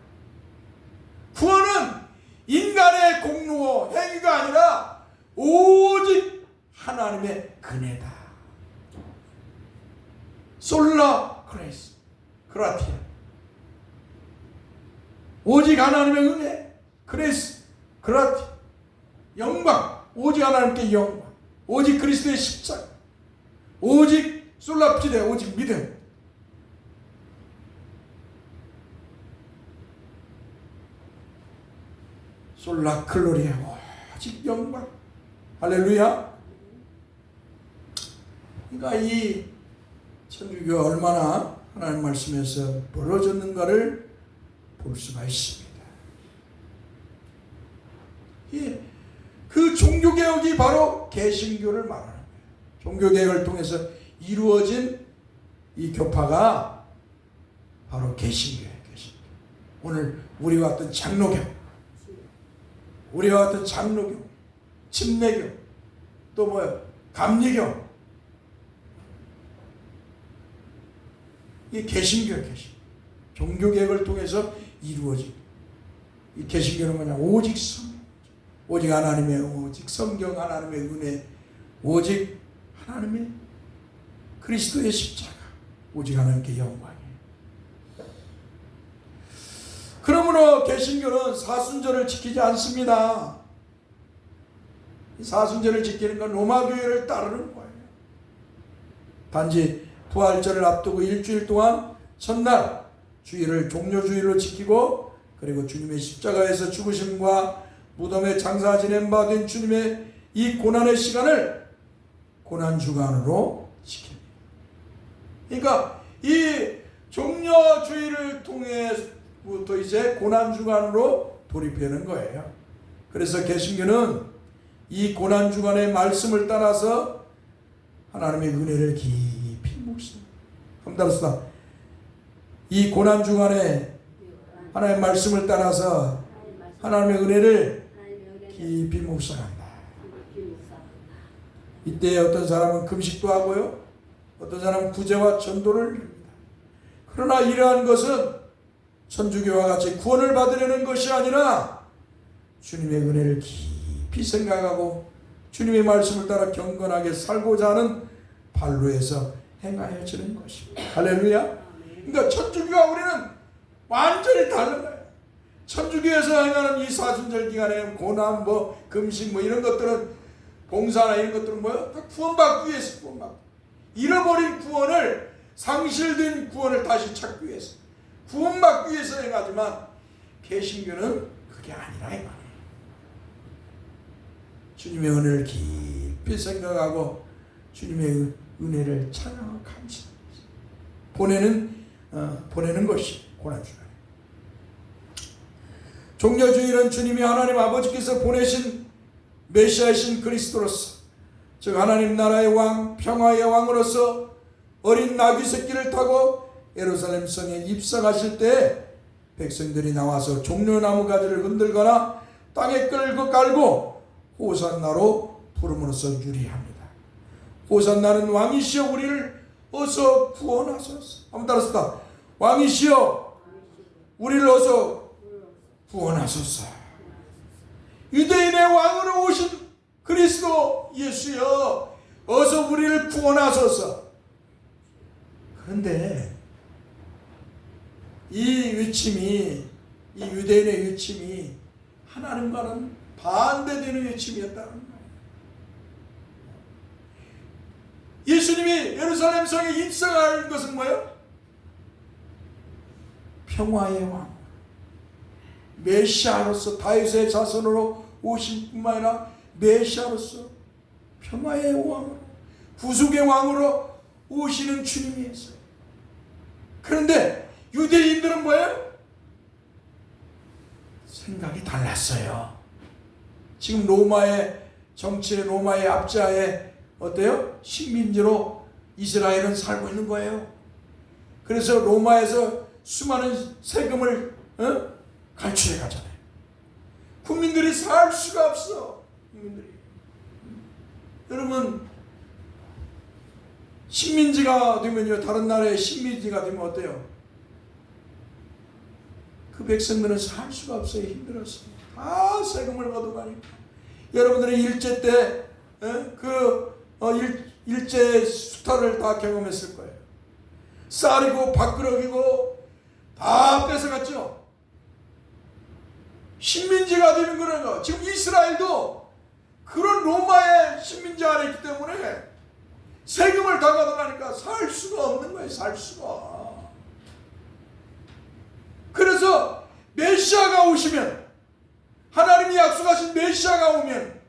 구원은 인간의 공로 행위가 아니라 오직 하나님의 은혜다. 솔라 그레이스 그라티아, 오직 하나님의 은혜, 그레이스 그라티아, 영광, 오직 하나님께 영광, 오직 그리스도의 십자가, 오직 솔라피데, 오직 믿음. 솔라 클로리아, 오직 영광. 할렐루야. 그러니까 이 천주교가 얼마나 하나님 말씀에서 벌어졌는가를 볼 수가 있습니다. 그 종교개혁이 바로 개신교를 말하는 거예요. 종교개혁을 통해서 이루어진 이 교파가 바로 개신교예요. 개신교. 오늘 우리와 같은 장로교, 우리와 같은 장로교, 침례교, 또 뭐요? 감리교, 이 개신교예요. 개신교. 종교개혁을 통해서 이루어진 이 개신교는 뭐냐? 오직 성경, 오직 하나님의, 오직 성경, 하나님의 은혜, 오직 하나님의 그리스도의 십자가, 오직 하나님께 영광이에요. 그러므로 개신교는 사순절을 지키지 않습니다. 이 사순절을 지키는 건 로마교회를 따르는 거예요. 단지 부활절을 앞두고 일주일 동안 첫날 주일을 종료주일로 지키고, 그리고 주님의 십자가에서 죽으심과 무덤에 장사 지낸 바 된 주님의 이 고난의 시간을 고난주간으로 지킵니다. 그러니까 이 종료주일을 통해부터 이제 고난주간으로 돌입하는 거예요. 그래서 개신교는 이 고난주간의 말씀을 따라서 하나님의 은혜를 깊이 묵습니다. 한번 따라서 이 고난주간에 하나님의 말씀을 따라서 하나님의 은혜를 깊이 묵상한다. 이때 어떤 사람은 금식도 하고요, 어떤 사람은 구제와 전도를 합니다. 그러나 이러한 것은 천주교와 같이 구원을 받으려는 것이 아니라 주님의 은혜를 깊이 생각하고 주님의 말씀을 따라 경건하게 살고자 하는 발로에서 행하여지는 것입니다. 할렐루야. 그러니까 천주교와 우리는 완전히 다른 거예요. 천주교에서 행하는 이 사순절 기간에 고난, 금식, 이런 것들은 봉사나 이런 것들은 뭐예요? 다 구원받기 위해서, 잃어버린 구원을, 상실된 구원을 다시 찾기 위해서, 구원받기 위해서 행하지만 개신교는 그게 아니라 이 말이에요. 주님의 은혜를 깊이 생각하고 주님의 은혜를 찬양하고 감사합니다. 보내는 것이 고난주간이에요. 종려주일은 주님이 하나님 아버지께서 보내신 메시아이신 그리스도로서, 즉 하나님 나라의 왕, 평화의 왕으로서 어린 나귀 새끼를 타고 예루살렘 성에 입성하실 때 백성들이 나와서 종려나무 가지를 흔들거나 땅에 깔고 호산나로 부름으로써 유리합니다. 호산나는 왕이시여 우리를 어서 구원하소서. 한번 따라서 왕이시여 우리를 어서 구원하소서. 유대인의 왕으로 오신 그리스도 예수여 어서 우리를 구원하소서. 그런데 이 유대인의 외침이 하나님과는 반대되는 외침이었다는 거예요. 예수님이 예루살렘 성에 입성할 것은 뭐예요? 평화의 왕, 메시아로서 다윗의 자손으로 오신 뿐만 아니라 메시아로서 평화의 왕으로, 구속의 왕으로 오시는 주님이었어요. 그런데 유대인들은 뭐예요? 생각이 달랐어요. 지금 로마의 정치의 로마의 압제하에 어때요? 식민지로 이스라엘은 살고 있는 거예요. 그래서 로마에서 수많은 세금을 갈취해 가잖아요. 국민들이 살 수가 없어. 국민들이. 여러분 식민지가 되면요, 다른 나라의 식민지가 되면 어때요? 그 백성들은 살 수가 없어요. 힘들었어요. 다 세금을 걷어가니까. 여러분들이 일제 때 일제 수탈을 다 경험했을 거예요. 쌀이고 밥그릇이고 다 뺏어갔죠. 식민지가 되는 그런 거. 지금 이스라엘도 그런 로마의 식민지 안에 있기 때문에 세금을 다 걷어가니까 살 수가 없는 거예요. 살 수가. 그래서 메시아가 오시면, 하나님이 약속하신 메시아가 오면,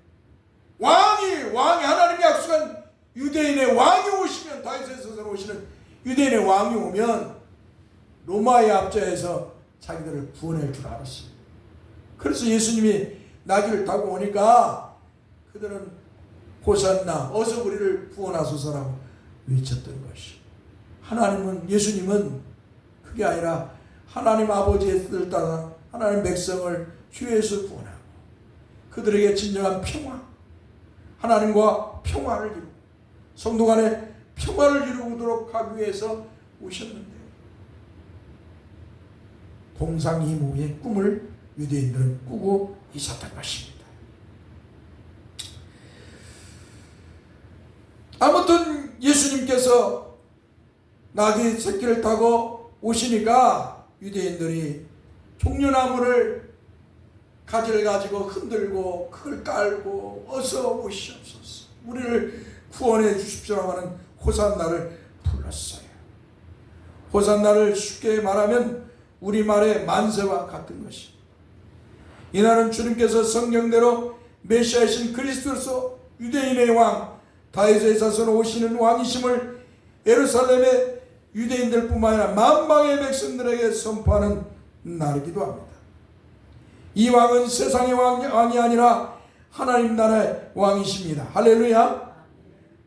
왕이 하나님이 약속한 유대인의 왕이 오시면, 다윗에서 오시는 유대인의 왕이 오면 로마의 압제에서 자기들을 구원할 줄 알았어요. 그래서 예수님이 나귀를 타고 오니까 그들은 호산나 어서 우리를 구원하소서라고 외쳤던 것이. 예수님은 그게 아니라 하나님 아버지의 뜻을 따라 하나님 백성을 죄에서 구원하고 그들에게 진정한 평화, 하나님과 평화를 이루고 성도 간에 평화를 이루도록 하기 위해서 오셨는데, 동상이몽의 꿈을 유대인들은 꾸고 있었던 것입니다. 아무튼 예수님께서 나귀 새끼를 타고 오시니까 유대인들이 종려나무를 가지를 가지고 흔들고 그걸 깔고 어서 오시옵소서, 우리를 구원해 주십시오 하는 호산나를 불렀어요. 호산나를 쉽게 말하면 우리말의 만세와 같은 것이, 이날은 주님께서 성경대로 메시아이신 그리스도로서 유대인의 왕, 다윗의 자손으로 오시는 왕이심을 예루살렘의 유대인들 뿐만 아니라 만방의 백성들에게 선포하는 날이기도 합니다. 이 왕은 세상의 왕이 아니라 하나님 나라의 왕이십니다. 할렐루야.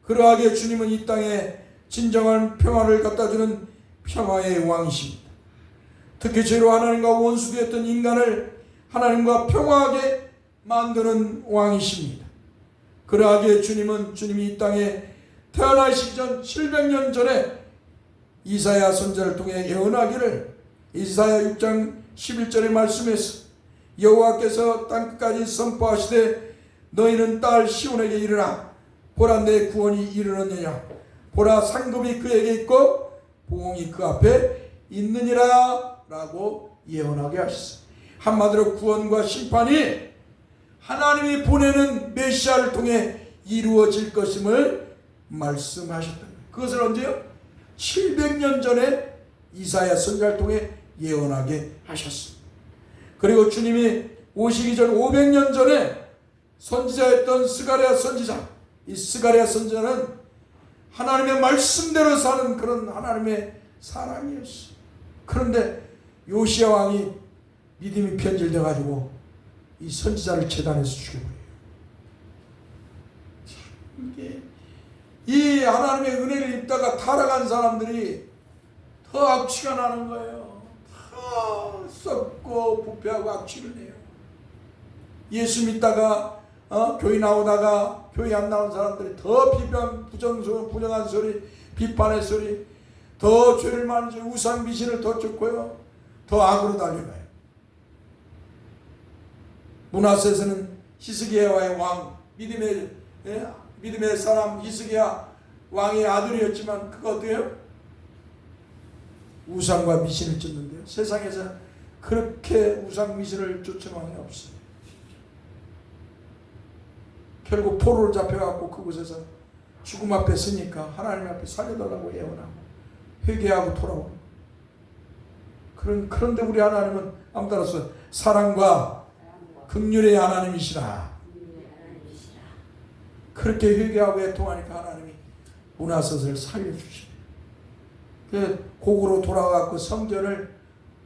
그러하게 주님은 이 땅에 진정한 평화를 갖다주는 평화의 왕이십니다. 특히 죄로 하나님과 원수되었던 인간을 하나님과 평화하게 만드는 왕이십니다. 그러하게 주님이 이 땅에 태어나시기 전 700년 전에 이사야 선지자를 통해 예언하기를, 이사야 6장 11절의 말씀에서 여호와께서 땅끝까지 선포하시되 너희는 딸 시온에게 이르라. 보라, 내 구원이 이르렀느냐. 보라, 상급이 그에게 있고 보응이 그 앞에 있느니라 라고 예언하게 하셨어요. 한마디로 구원과 심판이 하나님이 보내는 메시아를 통해 이루어질 것임을 말씀하셨던 거예요. 그것을 언제요? 700년 전에 이사야 선지자를 통해 예언하게 하셨습니다. 그리고 주님이 오시기 전 500년 전에 선지자였던 스가랴 선지자, 이 스가랴 선지자는 하나님의 말씀대로 사는 그런 하나님의 사람이었어요. 그런데 요시야 왕이 믿음이 변질돼 가지고 이 선지자를 제단에서 죽여버려요. 이게 이 하나님의 은혜를 입다가 타락한 사람들이 더 악취가 나는 거예요. 더 썩고 부패하고 악취를 내요. 예수 믿다가 교회 나오다가 교회 안 나온 사람들이 더 비판, 부정한 소리, 비판의 소리, 더 죄를 많이 지고 우상 미신을 더 쫓고요, 더 악으로 달려가요. 문하세에서는 히스기야의 왕, 믿음의 사람 히스기야 왕의 아들이었지만 그거 어때요? 우상과 미신을 쫓는데요. 세상에서 그렇게 우상 미신을 쫓는 왕이 없어요. 결국 포로로 잡혀갖고 그곳에서 죽음 앞에 서니까 하나님 앞에 살려달라고 예언하고 회개하고 돌아오는. 그런데 우리 하나님은 아무 따라서 사랑과 긍휼의 하나님이시라. 그렇게 회개하고 애통하니까 하나님이 문하셋을 살려주시네. 곡으로 돌아가고 성전을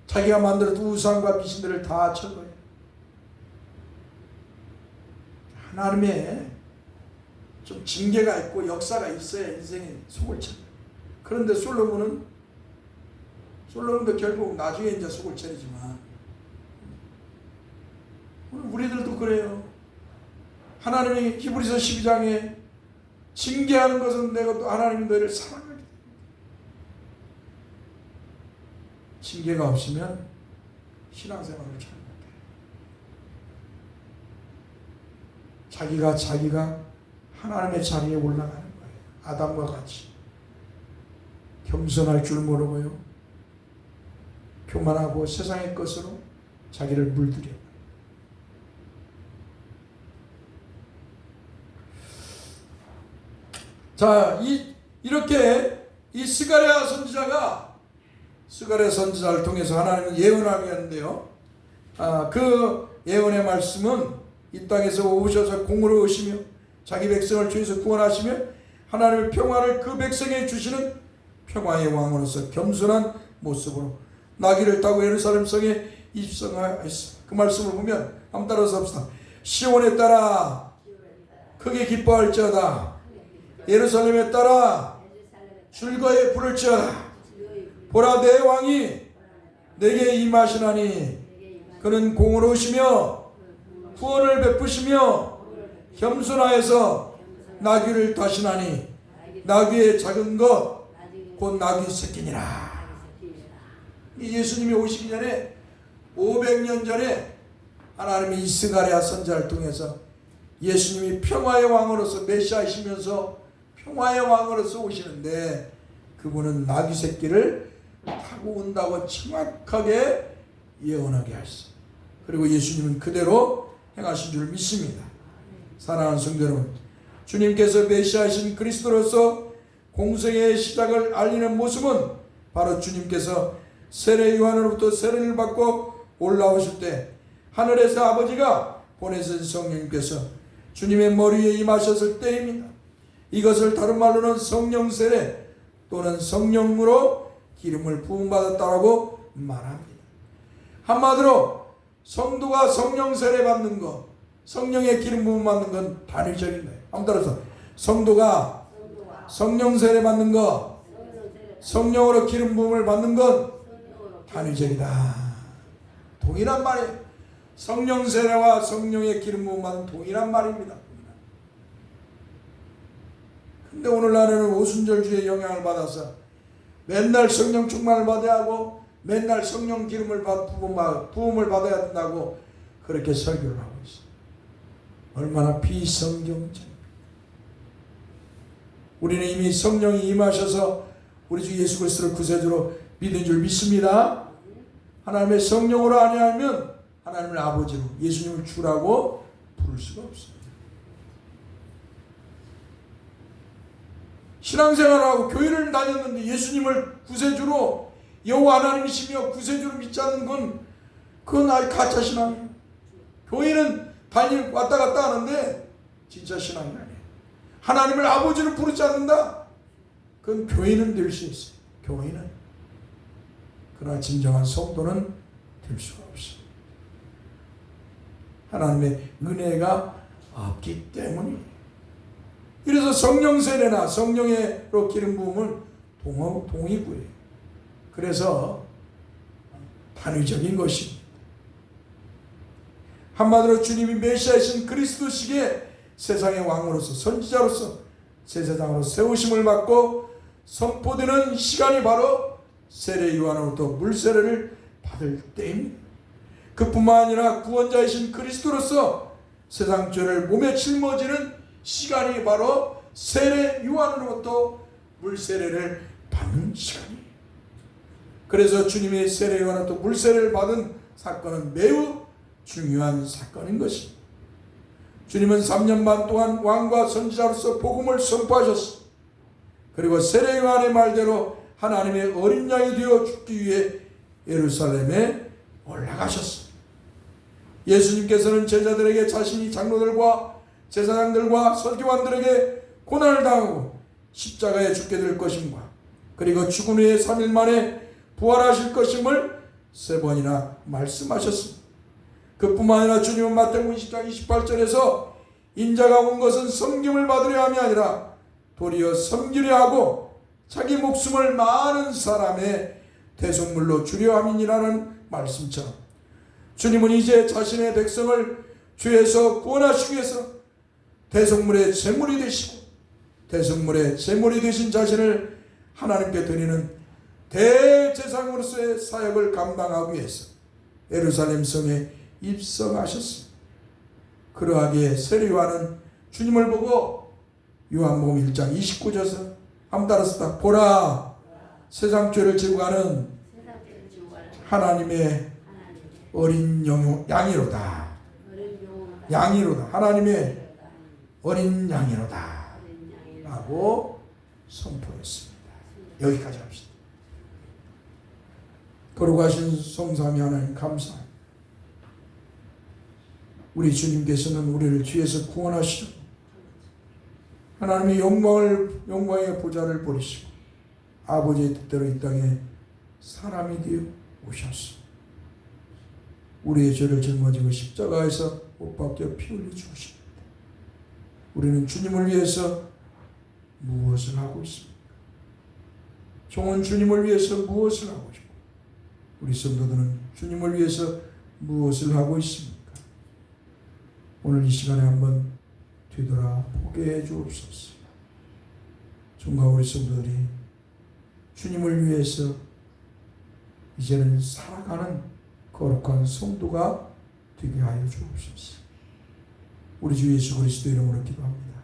자기가 만들었던 우상과 미신들을 다 천 거예요. 하나님의 좀 징계가 있고 역사가 있어야 인생에 속을 쳐. 그런데 솔로몬도 결국 나중에 이제 속을 차리지만 우리들도 그래요. 하나님이 히브리서 12장에 징계하는 것은 내가 또 하나님이 너희를 사랑하기 때문에. 징계가 없으면 신앙생활을 잘 못해요. 자기가 하나님의 자리에 올라가는 거예요. 아담과 같이 겸손할 줄 모르고요, 교만하고 세상의 것으로 자기를 물들여요. 자, 이렇게 이 스가랴 선지자를 통해서 하나님은 예언하게 하는데요. 그 예언의 말씀은 이 땅에서 오셔서 공으로 오시며 자기 백성을 죄에서 구원하시며 하나님의 평화를 그 백성에 주시는 평화의 왕으로서 겸손한 모습으로 나귀를 타고 예루살렘 성에 입성하였습니다. 그 말씀을 보면 한번 따라서 합시다. 시온에 따라 크게 기뻐할지어다. 예루살렘에 따라 즐거이 부를지어다. 보라, 내 왕이 내게 임하시나니 그는 공으로 오시며 구원을 베푸시며 겸손하여서 나귀를 타시나니 나귀의 작은 것 곧 나귀 새끼니라. 예수님이 오시기 전에 500년 전에 하나님이 이 스가랴 선지자를 통해서 예수님이 평화의 왕으로서 메시아이시면서 평화의 왕으로서 오시는데 그분은 나귀 새끼를 타고 온다고 정확하게 예언하게 하셨어요. 그리고 예수님은 그대로 행하신 줄 믿습니다. 사랑하는 성도 여러분, 주님께서 메시아이신 그리스도로서 공생의 시작을 알리는 모습은 바로 주님께서 세례 요한으로부터 세례를 받고 올라오실 때 하늘에서 아버지가 보내신 성령님께서 주님의 머리에 임하셨을 때입니다. 이것을 다른 말로는 성령 세례 또는 성령으로 기름을 부음받았다라고 말합니다. 한마디로 성도가 성령 세례 받는 것, 성령의 기름 부음 받는 건 단위적인 거예요. 한번 따라서 성도가 성령 세례 받는 것, 성령으로 기름 부음을 받는 건 단위적이다. 동일한 말이에요. 성령 세례와 성령의 기름 부음 받는 동일한 말입니다. 근데 오늘날에는 오순절주의 영향을 받아서 맨날 성령 충만을 받아야 하고 맨날 성령 기름을 부음을 받아야 된다고 그렇게 설교를 하고 있어요. 얼마나 비성경적입니다. 우리는 이미 성령이 임하셔서 우리 주 예수 그리스도를 구세주로 믿은 줄 믿습니다. 하나님의 성령으로 아니하면 하나님을 아버지로, 예수님을 주라고 부를 수가 없어요. 신앙생활을 하고 교회를 다녔는데 예수님을 구세주로, 여호와 하나님이시며 구세주로 믿지 않는 건 그건 아예 가짜 신앙이에요. 교회는 왔다 갔다 하는데 진짜 신앙이 아니에요. 하나님을 아버지로 부르지 않는다? 그건 교회는 될 수 있어요. 교회는. 그러나 진정한 성도는 될 수가 없어요. 하나님의 은혜가 없기 때문이에요. 그래서 성령 세례나 성령으로 기름 부음은 동의구예요. 그래서 단위적인 것입니다. 한마디로 주님이 메시아이신 그리스도시기에 세상의 왕으로서 선지자로서 제사장으로 세우심을 받고 선포되는 시간이 바로 세례 요한으로부터 물세례를 받을 때입니다. 그뿐만 아니라 구원자이신 그리스도로서 세상 죄를 몸에 짊어지는 시간이 바로 세례 요한으로부터 물세례를 받는 시간이에요. 그래서 주님의 세례 요한으로부터 물세례를 받은 사건은 매우 중요한 사건인 것입니다. 주님은 3년 반 동안 왕과 선지자로서 복음을 선포하셨습니다. 그리고 세례 요한의 말대로 하나님의 어린 양이 되어 죽기 위해 예루살렘에 올라가셨습니다. 예수님께서는 제자들에게 자신이 장로들과 제사장들과 서기관들에게 고난을 당하고 십자가에 죽게 될 것임과 그리고 죽은 후에 3일 만에 부활하실 것임을 3번이나 말씀하셨습니다. 그뿐만 아니라 주님은 마태복음 20장 28절에서 인자가 온 것은 섬김을 받으려 함이 아니라 도리어 섬기려 하고 자기 목숨을 많은 사람의 대속물로 주려 함이니라는 말씀처럼 주님은 이제 자신의 백성을 죄에서 구원하시기 위해서 대속물의 제물이 되시고 대속물의 제물이 되신 자신을 하나님께 드리는 대제사장으로서의 사역을 감당하기 위해서 예루살렘 성에 입성하셨습니다. 그러하기에 세례 요한은 주님을 보고 요한복음 1장 29절에서 한번 따라서 보라 세상 죄를 지고 가는 하나님의 어린 양이로다. 양이로다. 하나님의 어린 양이로다 라고 선포했습니다. 여기까지 합시다. 거룩하신 성삼위 하나님 감사합니다. 우리 주님께서는 우리를 죄에서 구원하시고 하나님의 영광의 보좌를 버리시고 아버지의 뜻대로 이 땅에 사람이 되어 오셨습니다. 우리의 죄를 짊어지고 십자가에서 못 박혀 피 흘려 죽으십니다. 우리는 주님을 위해서 무엇을 하고 있습니까? 종은 주님을 위해서 무엇을 하고 있고 우리 성도들은 주님을 위해서 무엇을 하고 있습니까? 오늘 이 시간에 한번 뒤돌아보게 해 주옵소서. 종과 우리 성도들이 주님을 위해서 이제는 살아가는 거룩한 성도가 되게 하여 주옵소서. 우리 주 예수 그리스도 이름으로 기도합니다.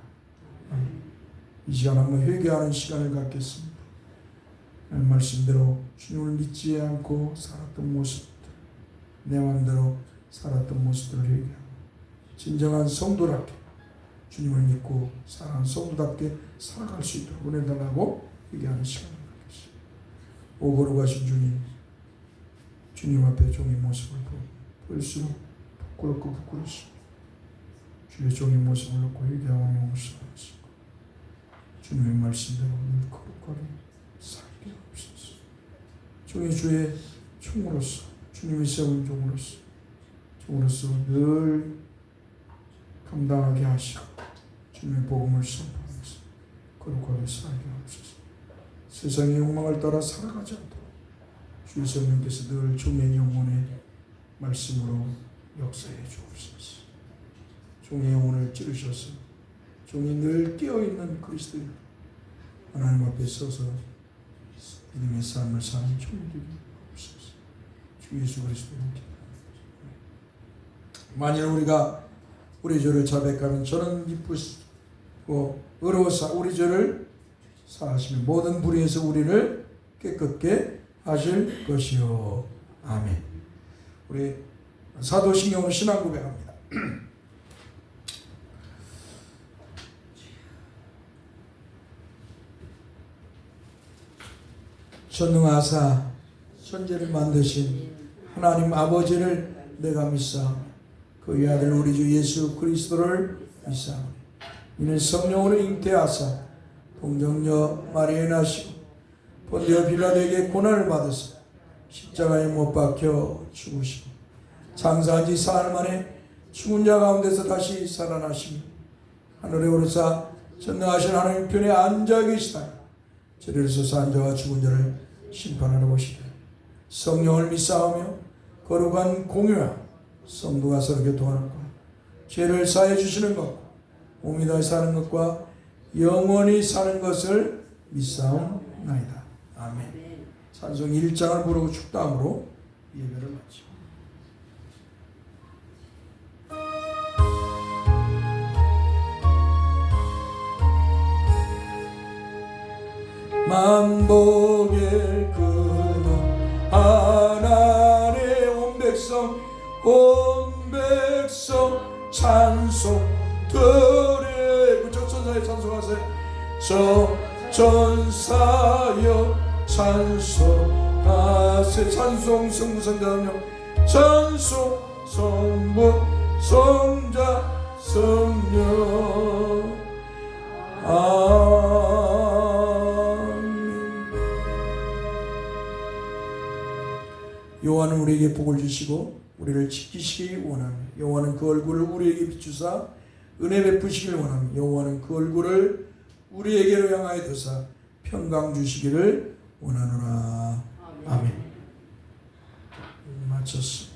이 시간 한번 회개하는 시간을 갖겠습니다. 말씀대로 주님을 믿지 않고 살았던 모습들, 내 마음대로 살았던 모습들을 회개하고 진정한 성도답게 주님을 믿고 사랑하는 성도답게 살아갈 수 있도록 은혜 달라고 회개하는 시간을 갖겠습니다. 오 거룩하신 주님, 주님 앞에 종의 모습을 볼수록 부끄럽고 부끄럽습니다. 주의 종의 모습을 놓고 회개하고 용서하시고 주님의 말씀대로 늘 거룩하게 살게 하옵소서. 종이 주의 종으로서 주님의 세운 종으로서 종으로서 늘 감당하게 하시고 주님의 복음을 선포하면서 거룩하게 살게 하옵소서. 세상의 욕망을 따라 살아가지 않도록 주의 성령께서 늘 종의 영혼의 말씀으로 역사해 주옵소서. 종의 영혼을 찌르셔서 종이 늘 깨어있는 그리스도인 하나님 앞에 서서 믿음의 삶을 사는 종이 되게 하옵소서. 주 예수 그리스도의 이름으로 만일 우리가 우리 죄를 자백하면 저는 기쁘시고 의로워서 우리 죄를 사하시며 모든 불의에서 우리를 깨끗게 하실 것이요. 아멘. 우리 사도신경으로 신앙 고백합니다. 전능하사 천지를 만드신 하나님 아버지를 내가 믿사오니 그의 아들 우리 주 예수 그리스도를 믿사오니 이는 성령으로 잉태하사 동정녀 마리아에 나시고 본디오 빌라도에게 고난을 받으사 십자가에 못 박혀 죽으시고 장사한 지 사흘 만에 죽은 자 가운데서 다시 살아나시며 하늘에 오르사 전능하신 하나님 편에 앉아 계시다. 저리로서 산 자와 죽은 자를 심판하러 오시되 성령을 믿사오며 거룩한 공유와 성도가 서로 교통하는 것 죄를 사해 주시는 것과 몸이 다시 사는 것과 영원히 사는 것을 믿사옵나이다. 아멘. 찬송 1장을 부르고 축담으로 예배를 마치고 만복의 근원 하나님의 온 백성 찬송 드려 저 천사에 찬송하세요. 저 천사여 찬송하세 찬송 성부 성자며 찬송 성부 성자 성령 여호와는 우리에게 복을 주시고 우리를 지키시기 원하며 여호와는 그 얼굴을 우리에게 비추사 은혜 베푸시기를 원하며 여호와는 그 얼굴을 우리에게로 향하여 드사 평강 주시기를 원하노라. 아멘. 마쳤습니다.